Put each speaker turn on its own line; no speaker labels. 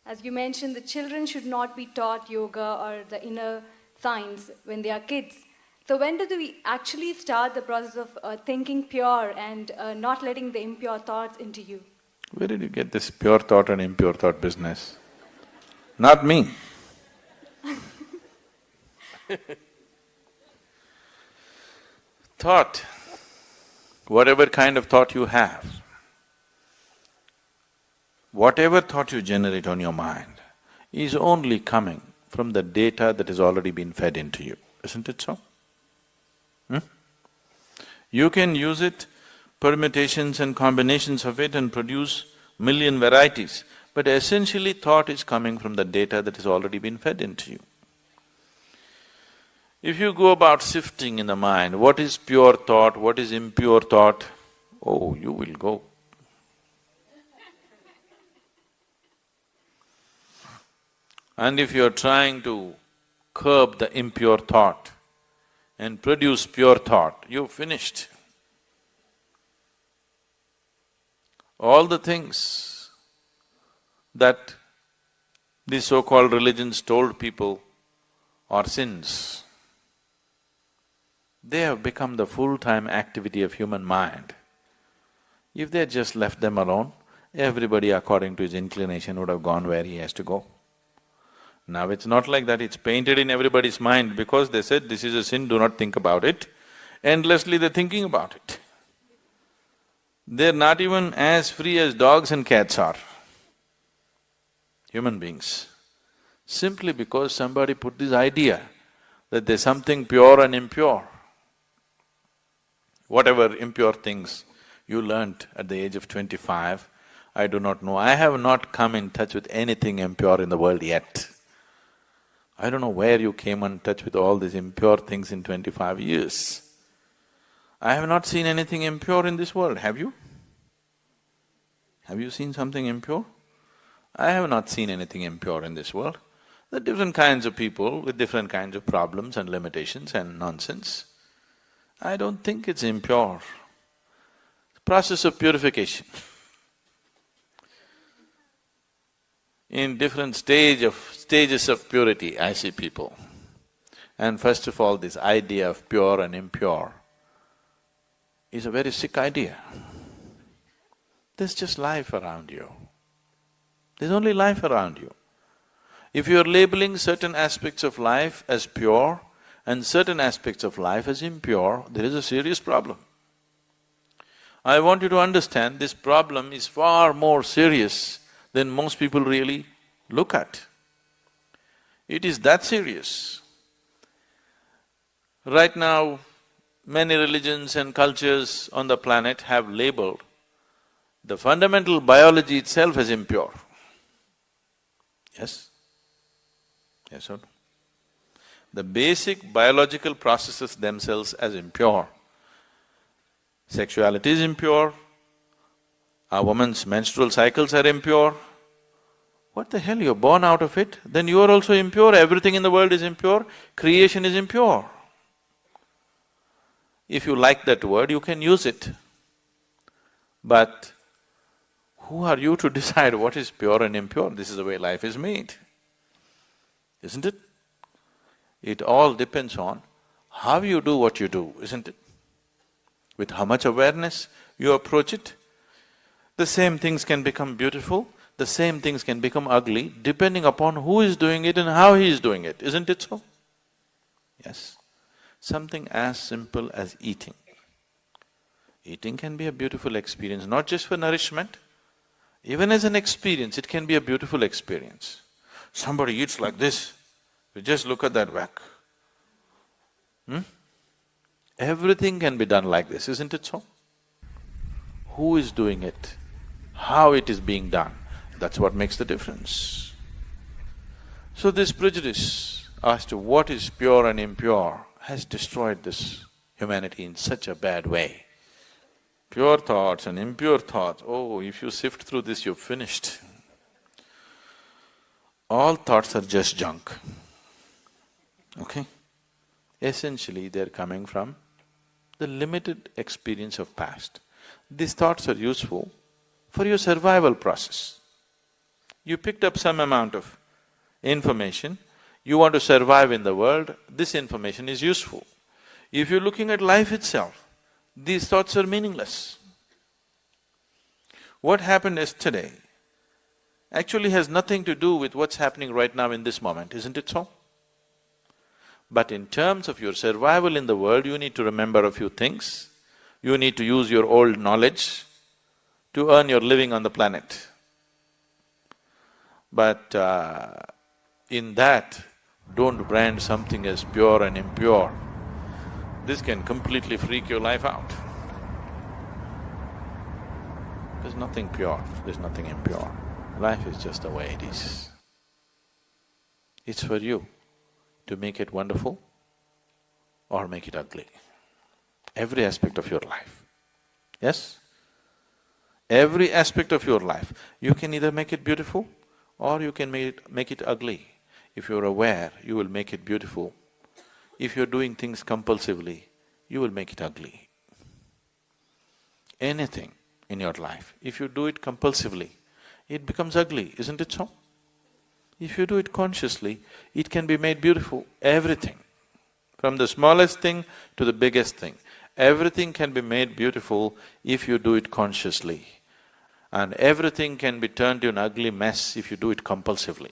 As you mentioned, the children should not be taught yoga or the inner science when they are kids. So when do we actually start the process of thinking pure and not letting the impure thoughts into you?
Where did you get this pure thought and impure thought business? Not me. Thought, whatever kind of thought you have, whatever thought you generate on your mind is only coming from the data that has already been fed into you, isn't it so? You can use it, permutations and combinations of it and produce million varieties, but essentially thought is coming from the data that has already been fed into you. If you go about sifting in the mind, what is pure thought, what is impure thought, oh, you will go. And if you're trying to curb the impure thought and produce pure thought, you've finished. All the things that these so-called religions told people are sins, they have become the full-time activity of human mind. If they had just left them alone, everybody according to his inclination would have gone where he has to go. Now it's not like that, it's painted in everybody's mind because they said, this is a sin, do not think about it. Endlessly they're thinking about it. They're not even as free as dogs and cats are, human beings. Simply because somebody put this idea that there's something pure and impure. Whatever impure things you learnt at the age of 25, I do not know. I have not come in touch with anything impure in the world yet. I don't know where you came in touch with all these impure things in 25 years. I have not seen anything impure in this world, have you? Have you seen something impure? I have not seen anything impure in this world. There are different kinds of people with different kinds of problems and limitations and nonsense. I don't think it's impure. The process of purification. In different stages of purity, I see people. And first of all, this idea of pure and impure is a very sick idea. There's just life around you. There's only life around you. If you're labeling certain aspects of life as pure and certain aspects of life as impure, there is a serious problem. I want you to understand this problem is far more serious than most people really look at. It is that serious. Right now, many religions and cultures on the planet have labeled the fundamental biology itself as impure. Yes? Yes or no? The basic biological processes themselves as impure. Sexuality is impure, a woman's menstrual cycles are impure. What the hell, you're born out of it? Then you are also impure, everything in the world is impure, creation is impure. If you like that word, you can use it. But who are you to decide what is pure and impure? This is the way life is made, isn't it? It all depends on how you do what you do, isn't it? With how much awareness you approach it. The same things can become beautiful, the same things can become ugly, depending upon who is doing it and how he is doing it, isn't it so? Yes. Something as simple as eating. Eating can be a beautiful experience, not just for nourishment, even as an experience, it can be a beautiful experience. Somebody eats like this, you just look at that whack. Everything can be done like this, isn't it so? Who is doing it? How it is being done? That's what makes the difference. So this prejudice as to what is pure and impure has destroyed this humanity in such a bad way. Pure thoughts and impure thoughts, oh, if you sift through this, you've finished. All thoughts are just junk, okay? Essentially, they're coming from the limited experience of past. These thoughts are useful for your survival process. You picked up some amount of information, you want to survive in the world, this information is useful. If you're looking at life itself, these thoughts are meaningless. What happened yesterday actually has nothing to do with what's happening right now in this moment, isn't it so? But in terms of your survival in the world, you need to remember a few things. You need to use your old knowledge to earn your living on the planet. But in that, don't brand something as pure and impure. This can completely freak your life out. There's nothing pure, there's nothing impure. Life is just the way it is. It's for you to make it wonderful or make it ugly. Every aspect of your life. Yes? Every aspect of your life. You can either make it beautiful or you can make it ugly. If you're aware, you will make it beautiful. If you're doing things compulsively, you will make it ugly. Anything in your life, if you do it compulsively, it becomes ugly, isn't it so? If you do it consciously, it can be made beautiful, everything. From the smallest thing to the biggest thing, everything can be made beautiful if you do it consciously. And everything can be turned to an ugly mess if you do it compulsively.